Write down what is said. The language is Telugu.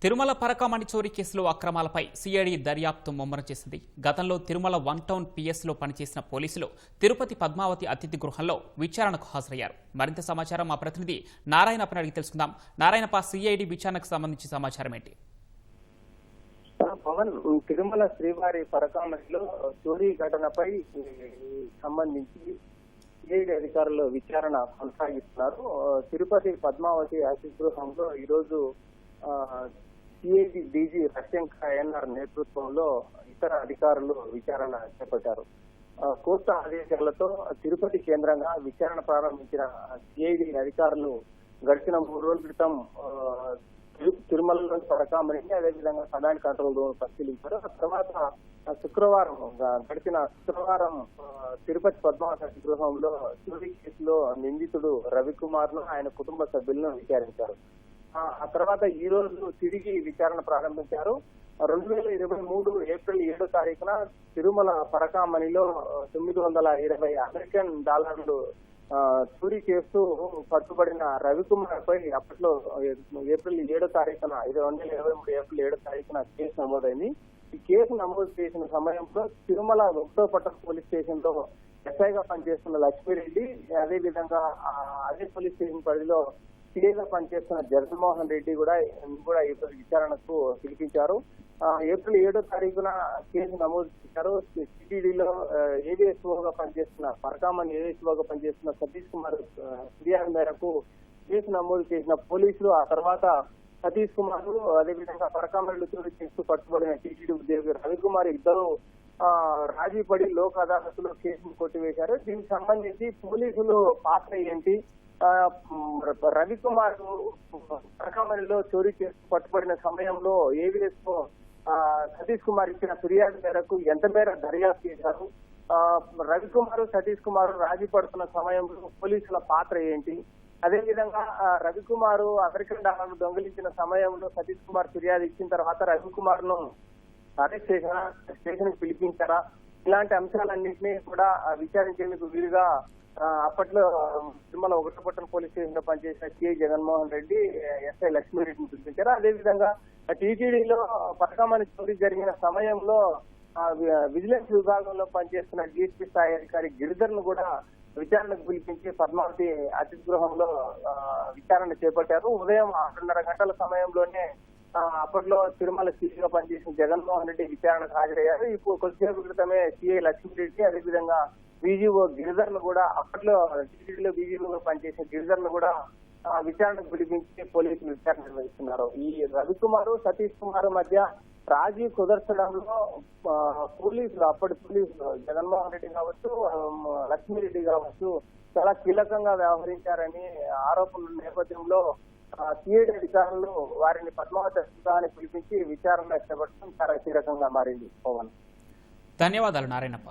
తిరుమల పరకామణి చోరీ కేసులో అక్రమాలపై సిఐడి దర్యాప్తు ముమ్మరం చేసింది. గతంలో తిరుమల వన్ టౌన్ పిఎస్లో పనిచేసిన పోలీసులు తిరుపతి పద్మావతి అతిథి గృహంలో విచారణకు హాజరయ్యారు. మరింత సమాచారం మా ప్రతినిధి నారాయణప్పని అడిగి తెలుసుకుందాం. నారాయణప్ప, సిఐడి విచారణకు సంబంధించి సమాచారం ఏంటి? పవన్, తిరుమల శ్రీవారి పరకామణిలో చోరీ ఘటనపై సంబంధించి సిఐడి అధికారులు విచారణ కొనసాగిస్తున్నారు. తిరుపతి పద్మావతి అతిథి గృహంలో ఈరోజు సిఐడి డీజీ రష్యంక ఎన్ఆర్ నేతృత్వంలో ఇతర అధికారులు విచారణ చేపట్టారు. కోర్టు ఆదేశాలతో తిరుపతి కేంద్రంగా విచారణ ప్రారంభించిన సిఐడి అధికారులు గడిచిన 3 రోజుల క్రితం తిరుమలలోని పరకామణిని, అదేవిధంగా కమాండ్ కంట్రోల్ రూమ్ పరిశీలించారు. ఆ తర్వాత గడిచిన శుక్రవారం తిరుపతి పద్మావతి గృహంలో చోరీ కేసులో నిందితుడు రవికుమార్ ను, ఆయన కుటుంబ సభ్యులను విచారించారు. ఆ తర్వాత ఈ రోజు తిరిగి విచారణ ప్రారంభించారు. 2023 ఏప్రిల్ 7వ తారీఖున తిరుమల పరకామణిలో 920 అమెరికన్ డాలర్లు చోరీ చేస్తూ పట్టుబడిన రవికుమార్ పై అప్పట్లో ఏప్రిల్ 7వ తారీఖున 2023 ఏప్రిల్ 7వ తారీఖున కేసు నమోదైంది. ఈ కేసు నమోదు చేసిన సమయంలో తిరుమల 1వ పట్టణ పోలీస్ స్టేషన్ లో ఎస్ఐగా పనిచేస్తున్న లక్ష్మీరెడ్డి, అదేవిధంగా అదే పోలీస్ స్టేషన్ పరిధిలో సిఐగా పనిచేస్తున్న జగన్మోహన్ రెడ్డి కూడా ఈ విచారణకు పిలిపించారు. ఏప్రిల్ 7వ తారీఖున కేసు నమోదు చేశారు. సిటీడీలో ఏవిఎస్ఓగా పనిచేస్తున్న పరకామణి ఏవిఎస్ఓగా పనిచేస్తున్న సతీష్ కుమార్ ఫిర్యాదు మేరకు కేసు నమోదు చేసిన పోలీసులు ఆ తర్వాత సతీష్ కుమార్, అదేవిధంగా పరకామణిలో చోరీ చేస్తూ పట్టుబడిన టీటీడీ ఉద్యోగి రవికుమార్ ఇద్దరు రాజీ పడి లోక్ అదాలత్లో కేసును కొట్టివేశారు. దీనికి సంబంధించి పోలీసులు పాత్ర ఏంటి, రవికుమార్ పరకామణిలో చోరీ చేస్తూ పట్టుబడిన సమయంలో ఏవిఎస్ఓ సతీష్ కుమార్ ఇచ్చిన ఫిర్యాదు మేరకు ఎంత మేర దర్యాప్తు చేశారు, రవికుమార్ సతీష్ కుమార్ రాజీ పడుతున్న సమయంలో పోలీసుల పాత్ర ఏంటి, అదేవిధంగా రవికుమార్ అమెరికన్ డాలర్లు దొంగిలించిన సమయంలో సతీష్ కుమార్ ఫిర్యాదు ఇచ్చిన తర్వాత రవికుమార్ ను అరెస్ట్ చేశారా, స్టేషన్ కి పిలిపించారా, ఇలాంటి అంశాలన్నింటినీ కూడా విచారించేందుకు వీలుగా అప్పట్లో తిరుమల 1వ పట్టణ పోలీస్ స్టేషన్ లో పనిచేసిన సిఐ జగన్మోహన్ రెడ్డి, ఎస్ఐ లక్ష్మీరెడ్డిని పిలిపించారు. అదేవిధంగా టీటీడీలో పరకామణి చోరీ జరిగిన సమయంలో విజిలెన్స్ విభాగంలో పనిచేస్తున్న డిఎస్పీ స్థాయి అధికారి గిరిధర్ ను కూడా విచారణకు పిలిపించి పద్మావతి అతిథి గృహంలో విచారణ చేపట్టారు. ఉదయం 6:30 గంటల సమయంలోనే అప్పట్లో తిరుమల సిఐగా పనిచేసిన జగన్మోహన్ రెడ్డి విచారణకు హాజరయ్యారు. ఇప్పుడు కొద్దిసేపు క్రితమే సిఐ లక్ష్మీరెడ్డి, అదేవిధంగా బీజీఓ గిరిధర్ ను కూడా, అప్పట్లో టీటీడీలో బీజీఓగా పనిచేసిన గిరిధర్ ను కూడా విచారణకు పిలిపించి పోలీసులు విచారణ నిర్వహిస్తున్నారు. ఈ రవికుమార్ సతీష్ కుమార్ మధ్య రాజీ కుదర్చడంలో పోలీసులు, అప్పటి పోలీసులు జగన్మోహన్ రెడ్డి కావచ్చు, లక్ష్మీరెడ్డి కావచ్చు చాలా కీలకంగా వ్యవహరించారని ఆరోపణల నేపథ్యంలో సిఐడి అధికారులు వారిని పద్మావతి అతిథిని పిలిపించి విచారణ చేపట్టడం చాలా కీలకంగా మారింది. పవన్, ధన్యవాదాలు నారాయణప్ప.